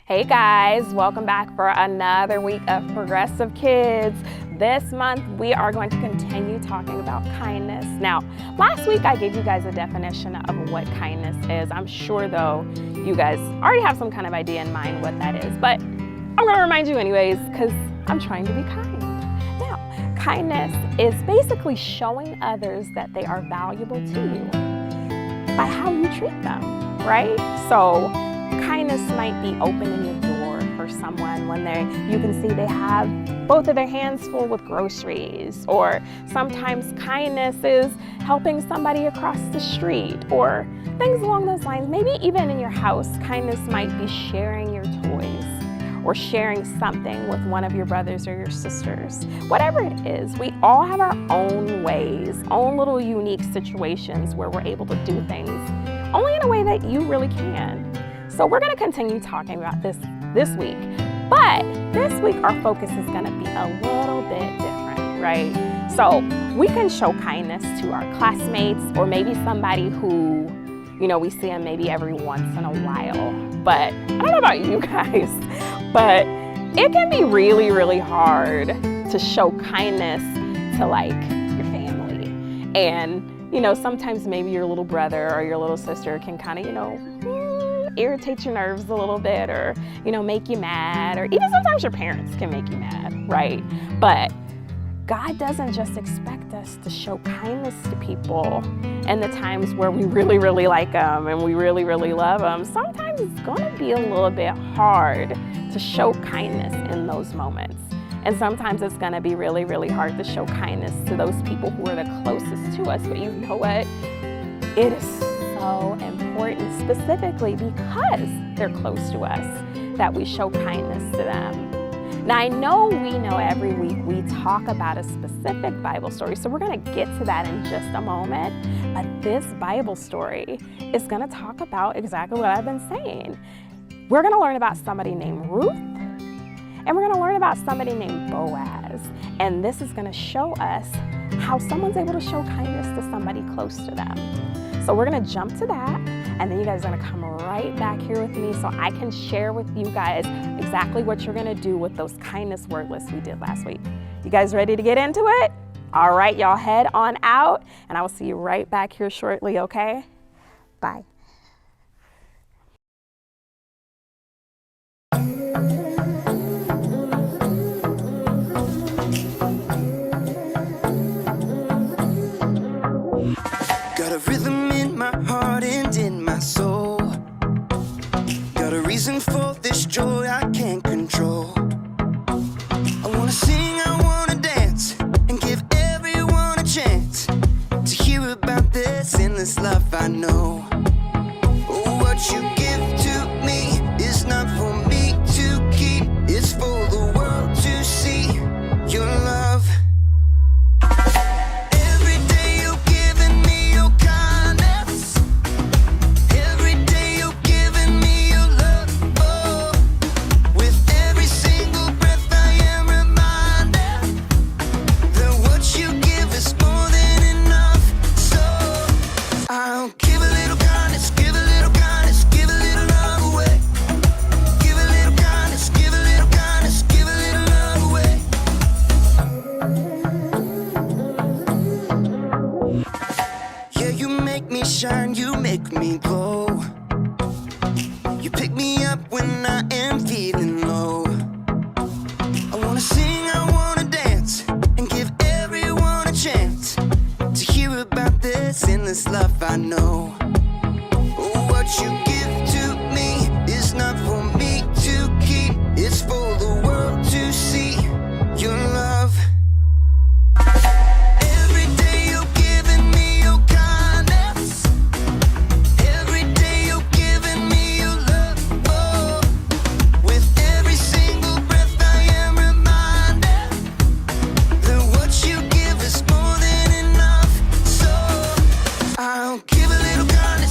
Hey guys, welcome back for another week of Progressive Kids. This month we are going to continue talking about kindness. Now, last week I gave you guys a definition of what kindness is. I'm sure though you guys already have some kind of idea in mind what that is, but I'm going to remind you anyways because I'm trying to be kind. Now, kindness is basically showing others that they are valuable to you by how you treat them, right? So kindness might be opening the door for someone when you can see they have both of their hands full with groceries, or sometimes kindness is helping somebody across the street, or things along those lines. Maybe even in your house, kindness might be sharing your toys or sharing something with one of your brothers or your sisters. Whatever it is, we all have our own ways, own little unique situations where we're able to do things only in a way that you really can. So we're going to continue talking about this week, but this week our focus is going to be a little bit different, right? So we can show kindness to our classmates, or maybe somebody who, we see them maybe every once in a while. But I don't know about you guys, but it can be really, really hard to show kindness to like your family. And, sometimes maybe your little brother or your little sister can kind of, irritate your nerves a little bit, or make you mad, or even sometimes your parents can make you mad, right? But God doesn't just expect us to show kindness to people in the times where we really, really like them and we really, really love them. Sometimes it's going to be a little bit hard to show kindness in those moments. And sometimes it's going to be really, really hard to show kindness to those people who are the closest to us. But you know what? It is so important, specifically because they're close to us, that we show kindness to them. Now, I know every week we talk about a specific Bible story, so we're going to get to that in just a moment. But this Bible story is going to talk about exactly what I've been saying. We're going to learn about somebody named Ruth, and we're going to learn about somebody named Boaz. And this is going to show us how someone's able to show kindness to somebody close to them. So we're going to jump to that, and then you guys are going to come right back here with me so I can share with you guys exactly what you're going to do with those kindness word lists we did last week. You guys ready to get into it? All right, y'all head on out, and I will see you right back here shortly, okay? Bye. Got a rhythm in my heart and in my soul. Got a reason for this joy I can't control. I wanna sing, I wanna dance, and give everyone a chance to hear about this endless love I know. What you give to me is not for me to keep, it's for the world to see your love. Shine, you make me glow. You pick me up when I am feeling low. I wanna sing, I wanna dance, and give everyone a chance to hear about this endless love I know. What you give to me is not for me to keep, it's for the world to see your love. Give a little kindness.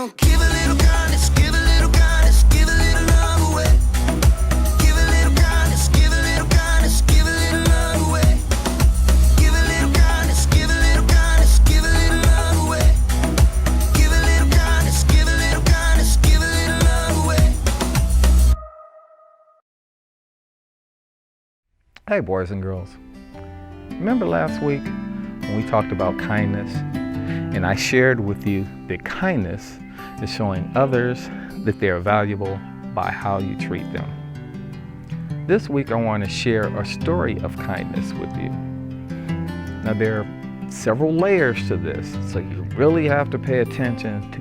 gonna give a little kindness, give a little kindness, give a little love away. Give a little kindness, give a little kindness, give a little love away. Give a little kindness, give a little kindness, give a little love away. Give a little kindness, give a little kindness, give a little love away. Hey boys and girls, remember last week when we talked about kindness and I shared with you that kindness is showing others that they are valuable by how you treat them. This week I want to share a story of kindness with you. Now there are several layers to this, so you really have to pay attention to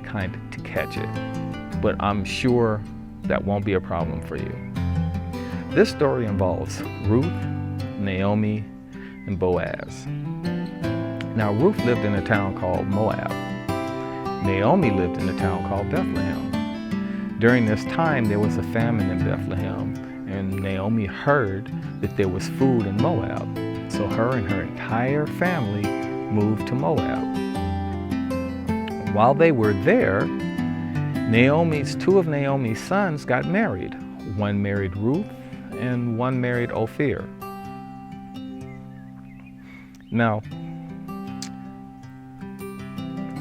catch it, but I'm sure that won't be a problem for you. This story involves Ruth, Naomi, and Boaz. Now Ruth lived in a town called Moab. Naomi lived in a town called Bethlehem. During this time there was a famine in Bethlehem, and Naomi heard that there was food in Moab. So her and her entire family moved to Moab. While they were there, two of Naomi's sons got married. One married Ruth and one married Ophir. Now,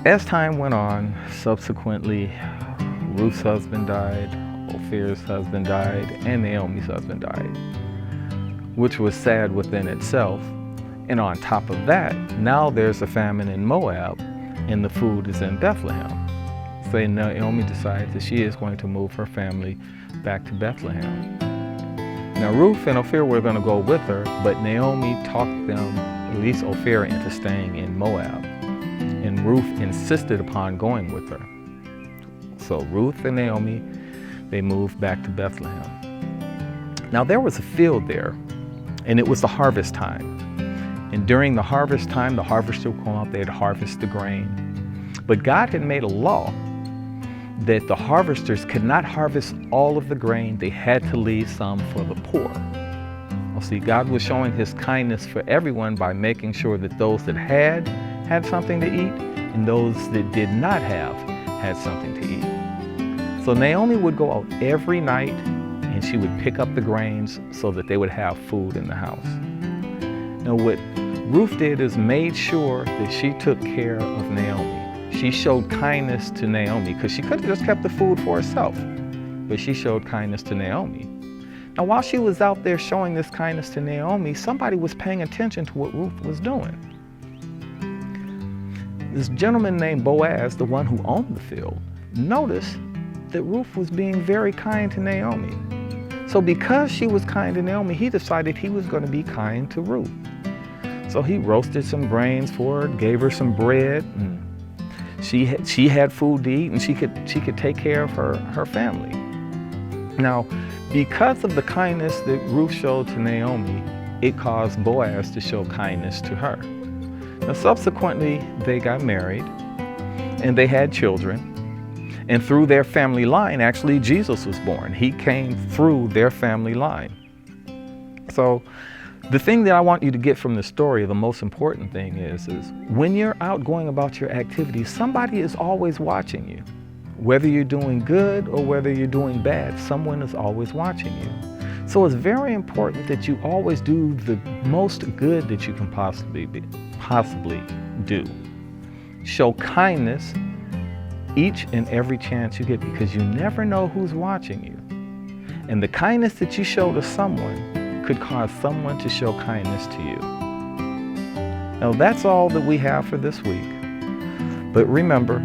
as time went on, subsequently, Ruth's husband died, Ophir's husband died, and Naomi's husband died, which was sad within itself. And on top of that, now there's a famine in Moab, and the food is in Bethlehem. So Naomi decides that she is going to move her family back to Bethlehem. Now Ruth and Ophir were going to go with her, but Naomi talked them, at least Ophir, into staying in Moab. And Ruth insisted upon going with her. So Ruth and Naomi, they moved back to Bethlehem. Now there was a field there, and it was the harvest time. And during the harvest time, the harvester would come up, they'd harvest the grain. But God had made a law that the harvesters could not harvest all of the grain. They had to leave some for the poor. Well, see, God was showing his kindness for everyone by making sure that those that had something to eat, and those that did not have had something to eat. So Naomi would go out every night and she would pick up the grains so that they would have food in the house. Now what Ruth did is made sure that she took care of Naomi. She showed kindness to Naomi because she could have just kept the food for herself, but she showed kindness to Naomi. Now while she was out there showing this kindness to Naomi, somebody was paying attention to what Ruth was doing. This gentleman named Boaz, the one who owned the field, noticed that Ruth was being very kind to Naomi. So because she was kind to Naomi, he decided he was going to be kind to Ruth. So he roasted some grains for her, gave her some bread, and she had food to eat, and she could take care of her family. Now, because of the kindness that Ruth showed to Naomi, it caused Boaz to show kindness to her. Now, subsequently, they got married, and they had children. And through their family line, actually, Jesus was born. He came through their family line. So the thing that I want you to get from the story, the most important thing is when you're out going about your activities, somebody is always watching you. Whether you're doing good or whether you're doing bad, someone is always watching you. So it's very important that you always do the most good that you can possibly do. Show kindness each and every chance you get, because you never know who's watching you. And the kindness that you show to someone could cause someone to show kindness to you. Now that's all that we have for this week. But remember,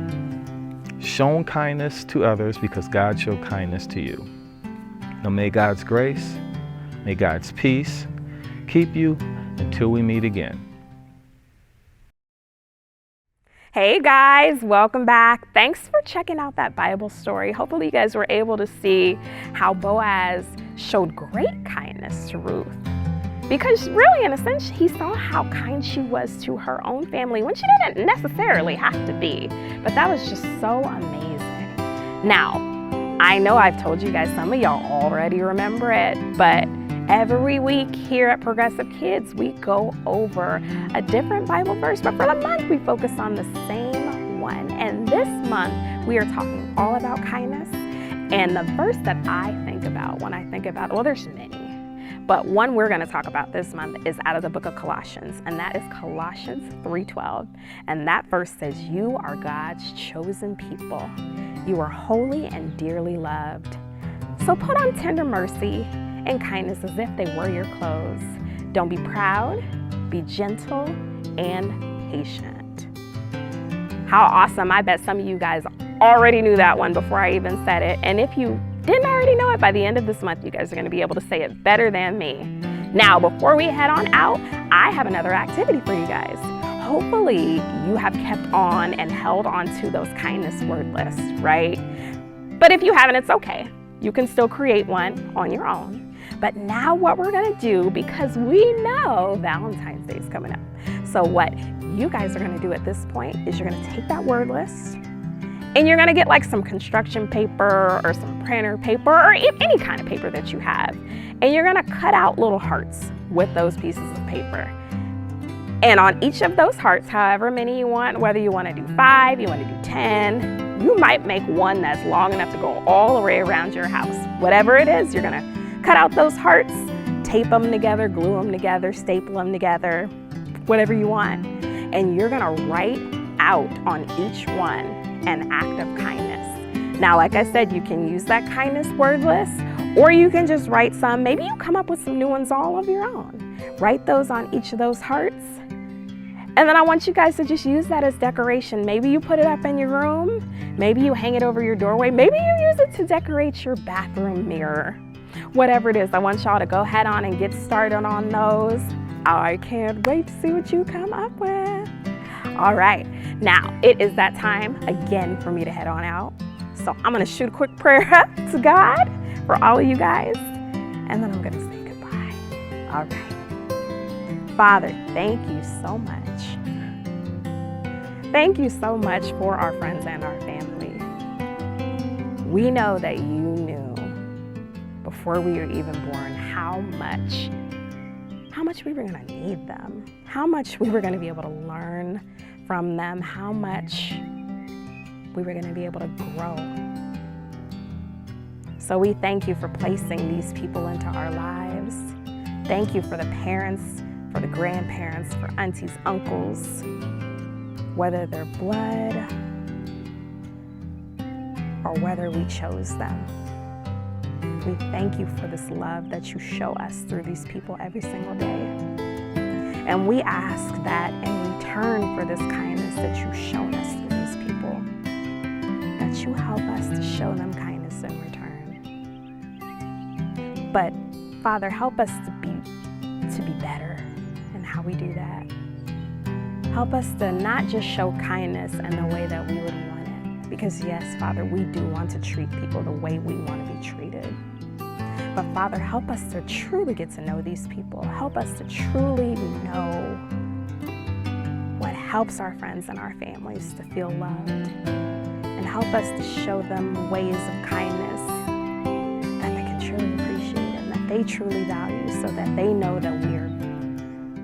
show kindness to others because God showed kindness to you. Now may God's grace, may God's peace keep you until we meet again. Hey guys, welcome back. Thanks for checking out that Bible story. Hopefully you guys were able to see how Boaz showed great kindness to Ruth. Because really, in a sense, he saw how kind she was to her own family when she didn't necessarily have to be. But that was just so amazing. Now, I know I've told you guys, some of y'all already remember it, but every week here at Progressive Kids, we go over a different Bible verse, but for the month, we focus on the same one. And this month, We are talking all about kindness. And the verse that I think about when I think about, well, there's many, but one we're going to talk about this month is out of the book of Colossians, and that is Colossians 3:12. And that verse says, "You are God's chosen people. You are holy and dearly loved. So put on tender mercy and kindness as if they were your clothes. Don't be proud, be gentle and patient." How awesome. I bet some of you guys already knew that one before I even said it. And if you didn't already know it, by the end of this month, you guys are going to be able to say it better than me. Now, before we head on out, I have another activity for you guys. Hopefully, you have kept on and held on to those kindness word lists, right? But if you haven't, it's okay. You can still create one on your own. But now what we're going to do, because we know Valentine's Day is coming up. So what you guys are going to do at this point is you're going to take that word list, and you're gonna get like some construction paper or some printer paper or any kind of paper that you have. And you're gonna cut out little hearts with those pieces of paper. And on each of those hearts, however many you want, whether you wanna do 5, you wanna do 10, you might make one that's long enough to go all the way around your house. Whatever it is, you're gonna cut out those hearts, tape them together, glue them together, staple them together, whatever you want. And you're gonna write out on each one an act of kindness. Now, like I said, you can use that kindness word list, or you can just write some. Maybe you come up with some new ones all of your own. Write those on each of those hearts. And then I want you guys to just use that as decoration. Maybe you put it up in your room. Maybe you hang it over your doorway. Maybe you use it to decorate your bathroom mirror. Whatever it is, I want y'all to go ahead on and get started on those. I can't wait to see what you come up with. All right, now it is that time again for me to head on out. So I'm gonna shoot a quick prayer up to God for all of you guys, and then I'm gonna say goodbye. All right. Father, thank you so much. Thank you so much for our friends and our family. We know that you knew before we were even born how much we were gonna need them, how much we were gonna be able to learn from them, how much we were gonna be able to grow. So we thank you for placing these people into our lives. Thank you for the parents, for the grandparents, for aunties, uncles, whether they're blood or whether we chose them. We thank you for this love that you show us through these people every single day. And we ask that in return for this kindness that you've shown us through these people, that you help us to show them kindness in return. But Father, help us to be better in how we do that. Help us to not just show kindness in the way that we would want it. Because yes, Father, we do want to treat people the way we want to be treated. But Father, help us to truly get to know these people. Help us to truly know what helps our friends and our families to feel loved. And help us to show them ways of kindness that they can truly appreciate and that they truly value, so that they know that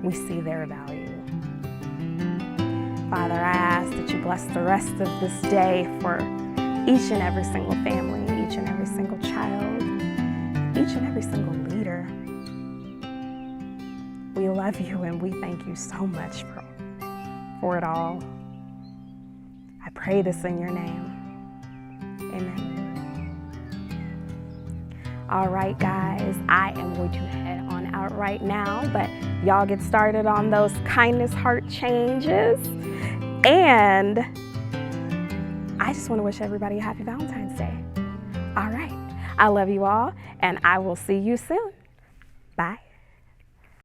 we see their value. Father, I ask that you bless the rest of this day for each and every single family, each and every single child, each and every single leader. We love you and we thank you so much for it all. I pray this in your name. Amen. All right, guys, I am going to head on out right now, but y'all get started on those kindness heart changes. And I just want to wish everybody a happy Valentine's Day. All right. I love you all, and I will see you soon. Bye.